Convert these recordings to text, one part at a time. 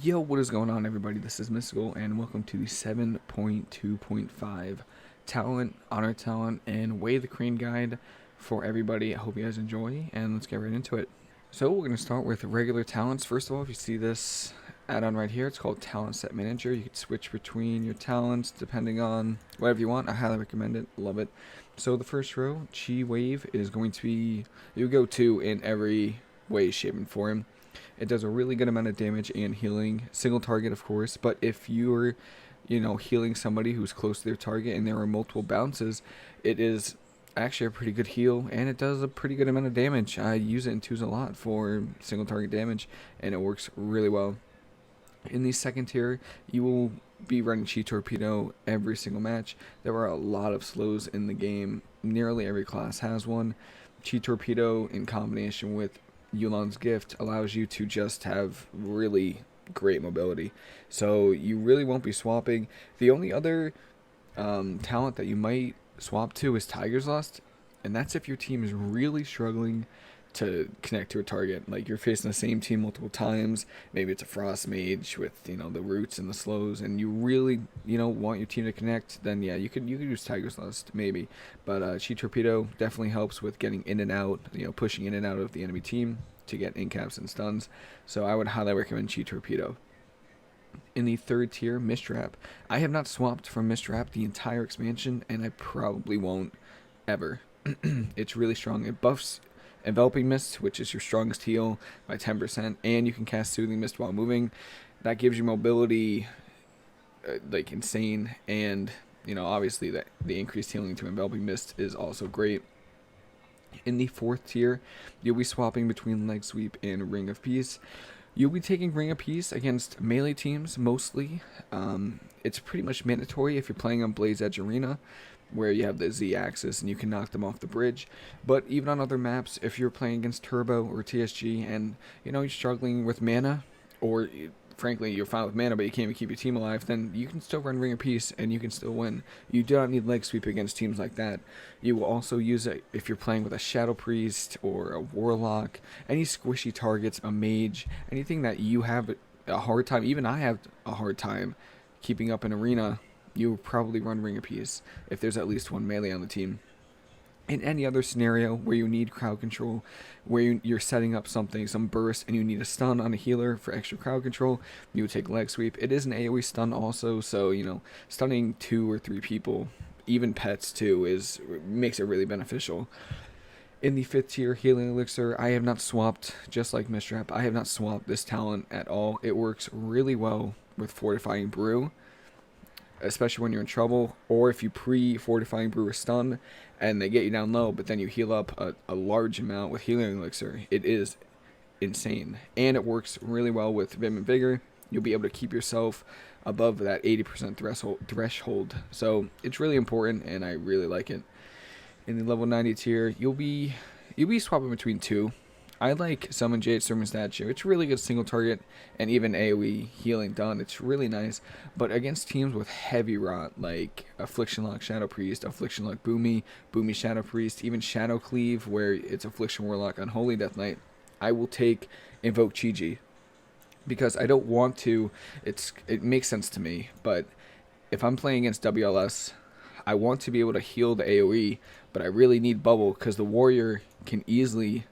Yo, what is going on, everybody? This is Mysticall, and welcome to the 7.2.5 talent, honor talent, and way the crane guide for everybody. I hope you guys enjoy, and let's get right into it. So we're going to start with regular talents. First of all, if you see this add-on right here, it's called Talent Set Manager. You can switch between your talents depending on whatever you want. I highly recommend it. Love it. So the first row, Chi Wave, is going to be you go to in every way, shape, and form. It does a really good amount of damage and healing, single target of course, but if you're, healing somebody who's close to their target and there are multiple bounces, it is actually a pretty good heal, and it does a pretty good amount of damage. I use it in twos a lot for single target damage, and it works really well. In the second tier, you will be running Chi Torpedo every single match. There are a lot of slows in the game. Nearly every class has one. Chi Torpedo in combination with Yulan's Gift allows you to just have really great mobility. So you really won't be swapping. The only other talent that you might swap to is Tiger's Lust, and that's if your team is really struggling to connect to a target. Like you're facing the same team multiple times. Maybe it's a Frost Mage with the roots and the slows, and you really want your team to connect. Then yeah, you could use Tiger's Lust maybe, but Chi Torpedo definitely helps with getting in and out, pushing in and out of the enemy team to get incaps and stuns. So I would highly recommend Chi Torpedo. In the third tier, Mistrap. I have not swapped from Mistrap the entire expansion, and I probably won't ever. It's really strong. It buffs Enveloping Mist, which is your strongest heal, by 10%, and you can cast Soothing Mist while moving. That gives you mobility like insane, and obviously that the increased healing to Enveloping Mist is also great. In the fourth tier, you'll be swapping between Leg Sweep and Ring of Peace. You'll be taking Ring of Peace against melee teams mostly. It's pretty much mandatory if you're playing on Blaze Edge Arena, where you have the Z-axis and you can knock them off the bridge. But even on other maps, if you're playing against Turbo or TSG and you're struggling with mana, or frankly you're fine with mana but you can't even keep your team alive, then you can still run Ring of Peace and you can still win. You do not need Leg Sweep against teams like that. You will also use it if you're playing with a Shadow Priest or a Warlock, any squishy targets, a Mage, anything that you have a hard time, even I have a hard time keeping up in Arena. You will probably run Ring of Peace if there's at least one melee on the team. In any other scenario where you need crowd control, where you're setting up something, some burst, and you need a stun on a healer for extra crowd control, you would take Leg Sweep. It is an AoE stun also, so stunning 2 or 3 people, even pets too, makes it really beneficial. In the fifth tier, Healing Elixir, I have not swapped, just like Mistrap, I have not swapped this talent at all. It works really well with Fortifying Brew, especially when you're in trouble, or if you pre-Fortifying Brew a stun and they get you down low, but then you heal up a large amount with Healing Elixir. It is insane, and it works really well with Vim and Vigor. You'll be able to keep yourself above that 80% threshold, so it's really important, and I really like it. In the level 90 tier, you'll be swapping between two. I like Summon Jade Sermon Statue. It's really good single target and even AoE healing done. It's really nice. But against teams with heavy rot, like Affliction Lock Shadow Priest, Affliction Lock Boomy, Boomy Shadow Priest, even Shadow Cleave, where it's Affliction Warlock on Holy Death Knight, I will take Invoke Chi-Ji. Because I don't want to, it makes sense to me, but if I'm playing against WLS, I want to be able to heal the AoE, but I really need Bubble, because the Warrior can easily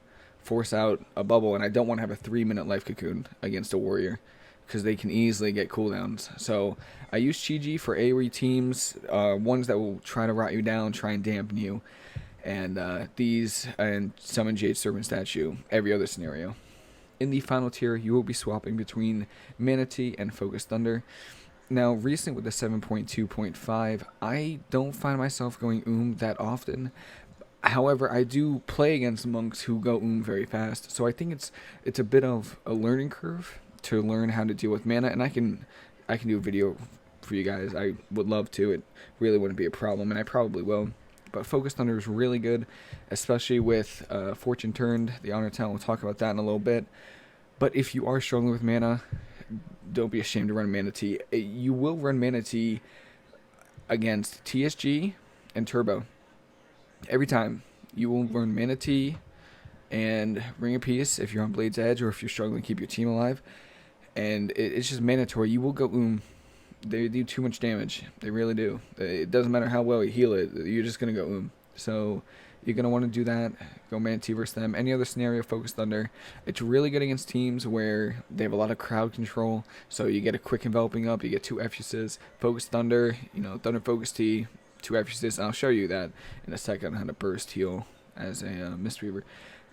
force out a bubble, and I don't want to have a 3-minute life cocoon against a warrior because they can easily get cooldowns. So I use Chi-Ji for AoE teams, ones that will try to rot you down, try and dampen you, and Summon Jade Serpent Statue every other scenario. In the final tier, you will be swapping between Manatee and Focus Thunder. Now, recently with the 7.2.5, I don't find myself going that often. However, I do play against monks who go very fast, so I think it's a bit of a learning curve to learn how to deal with mana, and I can do a video for you guys. I would love to. It really wouldn't be a problem, and I probably will. But Focus Thunder is really good, especially with Fortune Turned, the Honor Talent. We'll talk about that in a little bit. But if you are struggling with mana, don't be ashamed to run Manatee. You will run Manatee against TSG and Turbo. Every time. You will run Manatee and Ring of Peace if you're on Blade's Edge or if you're struggling to keep your team alive. and it's just mandatory. You will go They do too much damage. They really do. It doesn't matter how well you heal it. You're just gonna go So you're gonna want to do that. Go Manatee versus them. Any other scenario, Focus Thunder. It's really good against teams where they have a lot of crowd control. So you get a quick enveloping up. You get 2 Fuses. Focus Thunder. Thunder Focus T. 2 Fuses. I'll show you that in a second how to burst heal as a Mistweaver.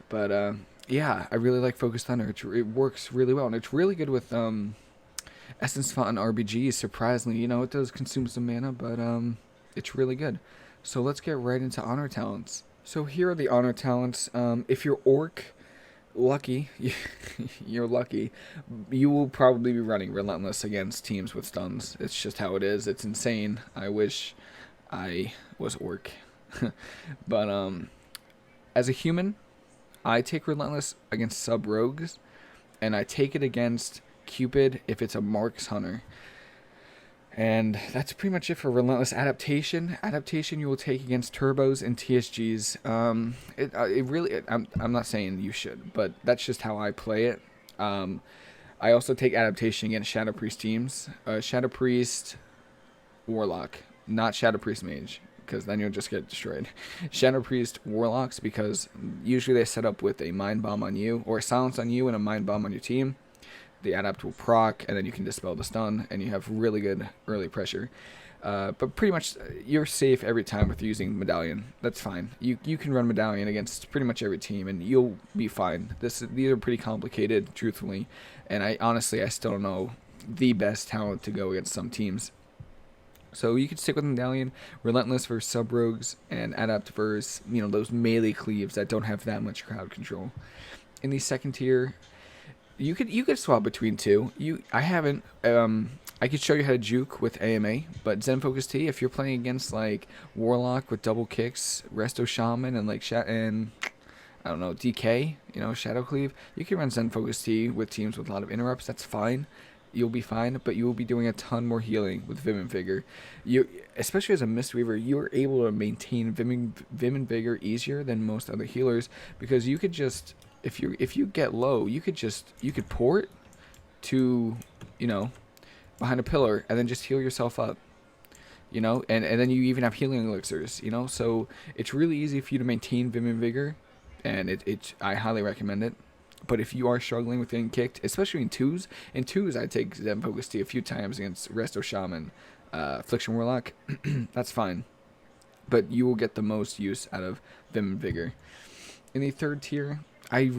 But yeah, I really like Focus Thunder. It works really well, and it's really good with Essence Font and RBGs. Surprisingly, it does consume some mana, but it's really good. So let's get right into honor talents. So here are the honor talents. If you're Orc, lucky, you're lucky. You will probably be running Relentless against teams with stuns. It's just how it is. It's insane. I wish I was Orc. But as a human, I take Relentless against sub-rogues, and I take it against Cupid if it's a Marks Hunter. And that's pretty much it for Relentless. Adaptation you will take against Turbos and TSGs. I'm not saying you should, but that's just how I play it. I also take Adaptation against Shadow Priest teams. Shadow Priest Warlock, not Shadow Priest Mage, because then you'll just get destroyed. Shadow Priest Warlocks, because usually they set up with a Mind Bomb on you, or a Silence on you and a Mind Bomb on your team. The Adapt will proc, and then you can dispel the stun, and you have really good early pressure. But pretty much, you're safe every time with using Medallion. That's fine. You can run Medallion against pretty much every team, and you'll be fine. These are pretty complicated, truthfully, and I still don't know the best talent to go against some teams. So you could stick with Medallion, Relentless versus Sub-Rogues, and Adapt versus, those melee cleaves that don't have that much crowd control. In the second tier, you could swap between two. I haven't. I could show you how to juke with AMA, but Zen Focus T, if you're playing against like Warlock with double kicks, Resto Shaman, and I don't know, DK, Shadow Cleave, you can run Zen Focus T with teams with a lot of interrupts. That's fine. You'll be fine, but you will be doing a ton more healing with Vim and Vigor. Especially as a Mistweaver, you're able to maintain Vim and Vigor easier than most other healers, because you could just, if you get low, you could port to, behind a pillar and then just heal yourself up, and then you even have healing elixirs, so it's really easy for you to maintain Vim and Vigor, and I highly recommend it. But if you are struggling with getting kicked, especially in twos, I take Zen Focus T a few times against Resto Shaman, Affliction Warlock, that's fine. But you will get the most use out of Vim and Vigor. In the third tier, I've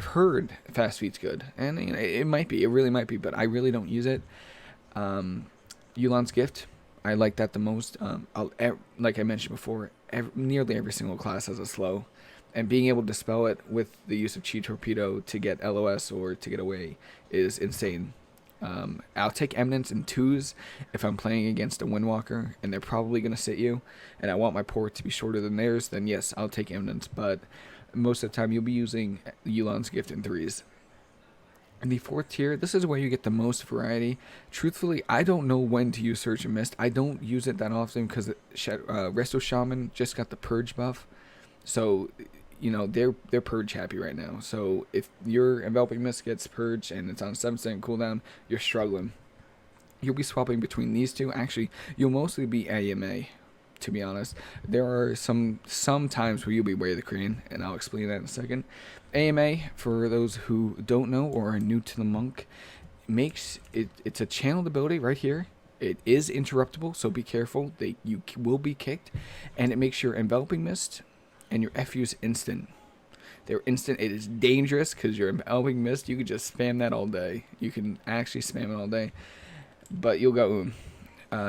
heard Fast Feet's good, and it might be, it really might be, but I really don't use it. Yu'lon's Gift, I like that the most. Like I mentioned before, nearly every single class has a slow, and being able to dispel it with the use of Chi Torpedo to get LOS or to get away is insane. I'll take Eminence in twos if I'm playing against a Windwalker and they're probably going to sit you, and I want my port to be shorter than theirs, then yes, I'll take Eminence, but most of the time you'll be using Yu'lon's Gift in threes. In the fourth tier, this is where you get the most variety. Truthfully, I don't know when to use Search and Mist. I don't use it that often because Resto Shaman just got the Purge buff, so they're Purge happy right now. So if your Enveloping Mist gets Purged and it's on a 7-second cooldown, you're struggling. You'll be swapping between these two. Actually, you'll mostly be AMA, to be honest. There are some times where you'll be Way of the Crane, and I'll explain that in a second. AMA, for those who don't know or are new to the monk, it's a channeled ability right here. It is interruptible, so be careful. You will be kicked, and it makes your Enveloping Mist and your FU's instant. They're instant. It is dangerous because your Enveloping Mist, you could just spam that all day. You can actually spam it all day, but you'll go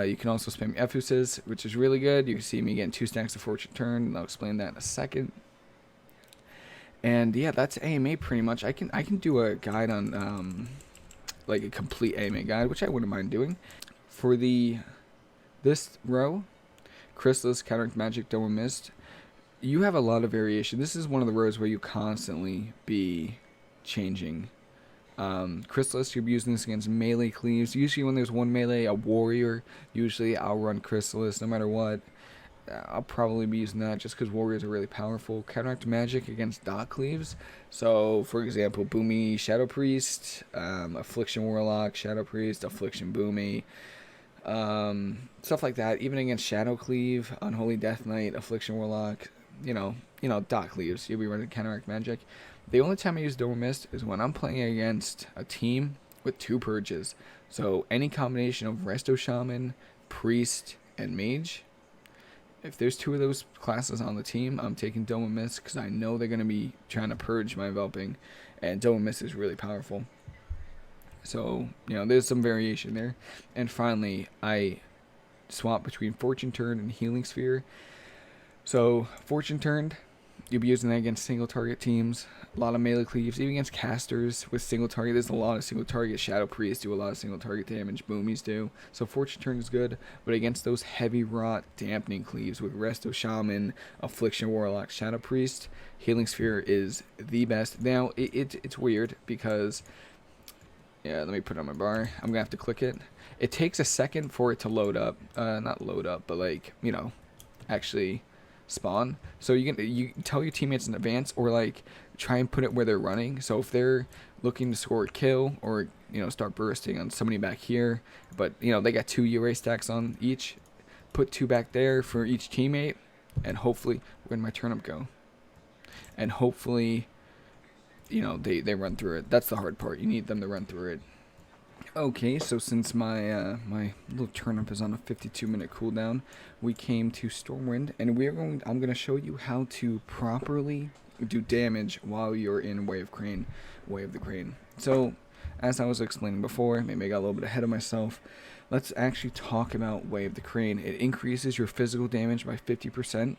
you can also spam FUses, which is really good. You can see me getting 2 stacks of Fortune Turn, and I'll explain that in a second. And yeah, that's AMA pretty much. I can do a guide on like a complete AMA guide, which I wouldn't mind doing. For this row, Chrysalis, Counteract Magic, Dome of Mist, you have a lot of variation. This is one of the rows where you constantly be changing. Chrysalis, you'll be using this against melee cleaves. Usually when there's one melee, a warrior, usually I'll run Chrysalis no matter what. I'll probably be using that just because warriors are really powerful. Counteract magic against dot cleaves. So, for example, Boomy Shadow Priest, Affliction Warlock, Shadow Priest, Affliction Boomy, stuff like that. Even against Shadow Cleave, Unholy Death Knight, Affliction Warlock, dot cleaves. You'll be running counteract magic. The only time I use Dome Mist is when I'm playing against a team with 2 purges. So any combination of Resto Shaman, Priest, and Mage. If there's 2 of those classes on the team, I'm taking Dome Mist because I know they're going to be trying to purge my enveloping, and Dome Mist is really powerful. So, there's some variation there. And finally, I swap between Fortune Turned and Healing Sphere. So, Fortune Turned, you'll be using that against single target teams. A lot of melee cleaves, even against casters with single target. There's a lot of single target. Shadow Priests do a lot of single target damage. Boomies do. So Fortune Turn is good. But against those heavy rot dampening cleaves with Resto Shaman, Affliction Warlock, Shadow Priest, Healing Sphere is the best. Now, it's weird because... yeah, let me put it on my bar. I'm going to have to click it. It takes a second for it to load up. Not load up, but actually spawn. So you tell your teammates in advance, or try and put it where they're running. So if they're looking to score a kill or start bursting on somebody back here, but they got 2 UA stacks on each, put 2 back there for each teammate, and hopefully where did my turnip go? And hopefully they run through it. That's the hard part. You need them to run through it. Okay, so since my my little turnip is on a 52-minute cooldown, we came to Stormwind, and I'm going to show you how to properly do damage while you're in Way of the Crane. So, as I was explaining before, maybe I got a little bit ahead of myself. Let's actually talk about Way of the Crane. It increases your physical damage by 50%.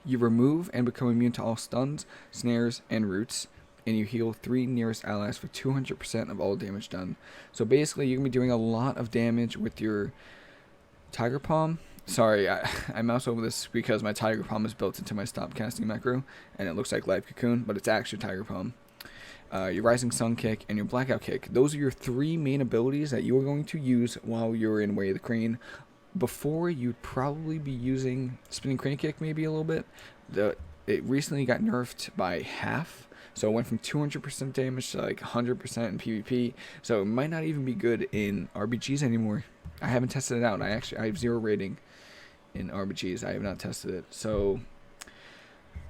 You remove and become immune to all stuns, snares, and roots. And you heal 3 nearest allies for 200% of all damage done. So basically, you're going to be doing a lot of damage with your Tiger Palm. Sorry, I mouse over this because my Tiger Palm is built into my stop casting macro, and it looks like Live Cocoon, but it's actually Tiger Palm. Your Rising Sun Kick, and your Blackout Kick. Those are your 3 main abilities that you are going to use while you're in Way of the Crane. Before, you'd probably be using Spinning Crane Kick maybe a little bit. It recently got nerfed by half. So it went from 200% damage to 100% in PvP. So it might not even be good in RBGs anymore. I haven't tested it out. I have 0 rating in RBGs. I have not tested it. So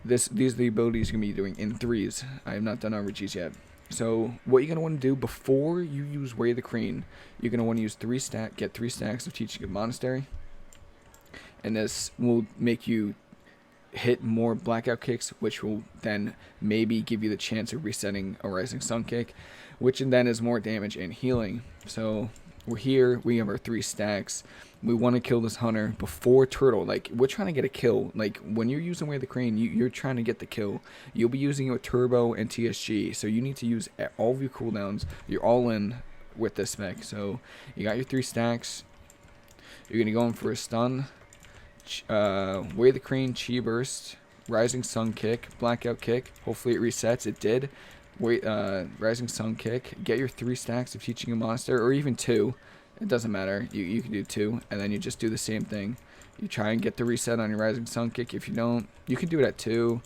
these are the abilities you're going to be doing in 3s. I have not done RBGs yet. So what you're going to want to do before you use Way of the Crane, you're going to want to use get 3 stacks of Teaching of Monastery. And this will make you hit more Blackout Kicks, which will then maybe give you the chance of resetting a Rising Sun Kick, which then is more damage and healing. So we're here, we have our 3 stacks. We want to kill this hunter before turtle. We're trying to get a kill. When you're using Way of the Crane, you're trying to get the kill. You'll be using it with turbo and TSG, so you need to use all of your cooldowns. You're all in with this spec. So you got your 3 stacks. You're going to go in for a stun. Way of the Crane, Chi Burst, Rising Sun Kick, Blackout Kick. Hopefully it resets. It did. Rising Sun Kick. Get your 3 stacks of Teaching a Monster, or even 2. It doesn't matter. You can do 2, and then you just do the same thing. You try and get the reset on your Rising Sun Kick. If you don't, you can do it at 2.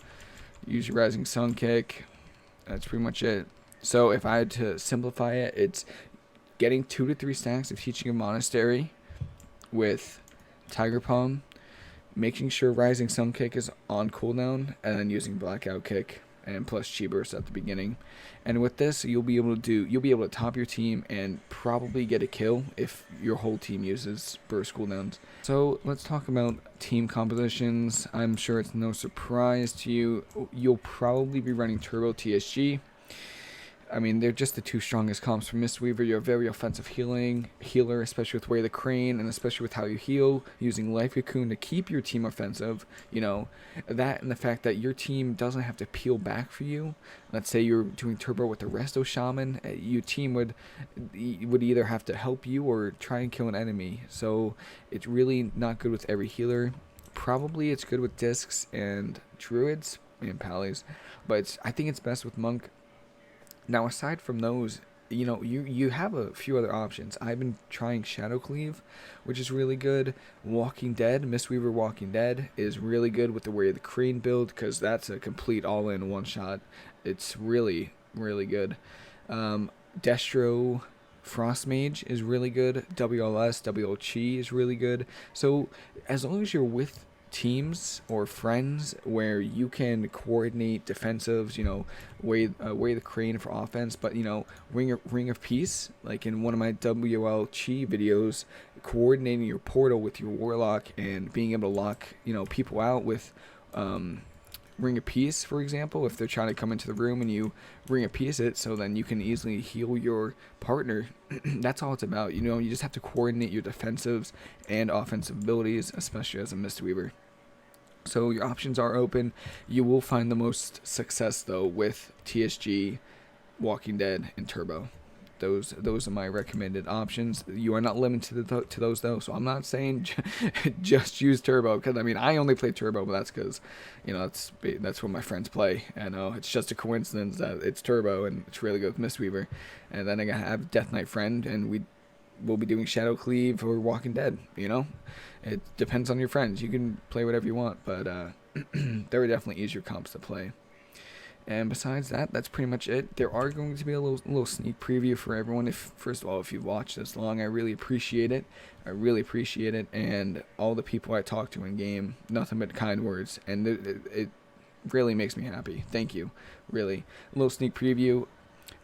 Use your Rising Sun Kick. That's pretty much it. So if I had to simplify it, it's getting 2 to 3 stacks of Teaching a Monastery with Tiger Palm, making sure Rising Sun Kick is on cooldown, and then using Blackout Kick and plus Chi Burst at the beginning. And with this, you'll be able to top your team and probably get a kill if your whole team uses burst cooldowns. So let's talk about team compositions. I'm sure it's no surprise to you. You'll probably be running Turbo TSG. I mean, they're just the 2 strongest comps for Mistweaver. You're a very offensive healer, especially with Way of the Crane, and especially with how you heal, using Life Cocoon to keep your team offensive. That and the fact that your team doesn't have to peel back for you. Let's say you're doing Turbo with the Resto Shaman, your team would either have to help you or try and kill an enemy. So it's really not good with every healer. Probably it's good with Discs and Druids and Pallies, but I think it's best with Monk. Now, aside from those, you have a few other options. I've been trying Shadow Cleave, which is really good. Walking Dead, Mistweaver Walking Dead is really good with the Way of the Crane build, because that's a complete all-in one-shot. It's really, really good. Destro Frost Mage is really good. WLS, WLC is really good. So as long as you're with teams or friends where you can coordinate defensives, way the crane for offense, but ring of peace, like in one of my WLC videos, coordinating your portal with your warlock and being able to lock people out with ring of peace, for example, if they're trying to come into the room and you ring of peace it, so then you can easily heal your partner. That's all it's about. You just have to coordinate your defensives and offensive abilities, especially as a Mistweaver. So your options are open. You will find the most success though with TSG, Walking Dead, and Turbo. Those are my recommended options. You are not limited to those though, so I'm not saying just use Turbo, because I only play Turbo, but that's because that's what my friends play. I know it's just a coincidence that it's Turbo and it's really good with Mistweaver. And then I have Death Knight Friend, and we'll be doing Shadow Cleave or Walking Dead. It depends on your friends. You can play whatever you want, but there are definitely easier comps to play. And besides that, that's pretty much it. There are going to be a little sneak preview for everyone. First of all, if you've watched this long, I really appreciate it. And all the people I talk to in game, nothing but kind words. And it really makes me happy. Thank you. Really. A little sneak preview.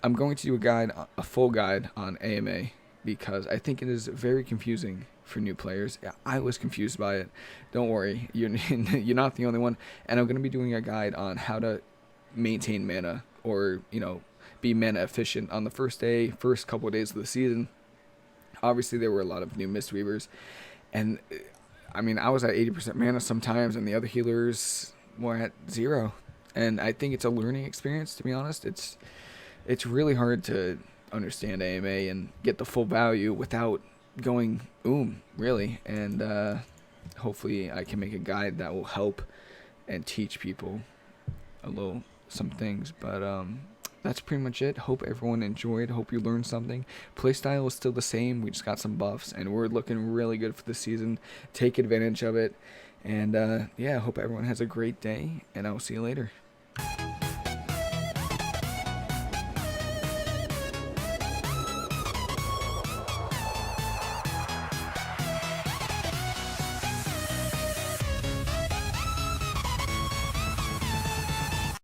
I'm going to do a full guide on AMA, because I think it is very confusing for new players. I was confused by it. Don't worry. You're not the only one. And I'm going to be doing a guide on how to maintain mana, or be mana efficient on the first couple of days of the season. Obviously there were a lot of new Mistweavers, and I was at 80% mana sometimes, and the other healers were at 0. And I think it's a learning experience, to be honest. It's really hard to understand AMA and get the full value without going really. And hopefully I can make a guide that will help and teach people some things. But that's pretty much it. Hope everyone enjoyed. Hope you learned something. Playstyle is still the same. We just got some buffs, and we're looking really good for the season. Take advantage of it. And hope everyone has a great day, and I will see you later.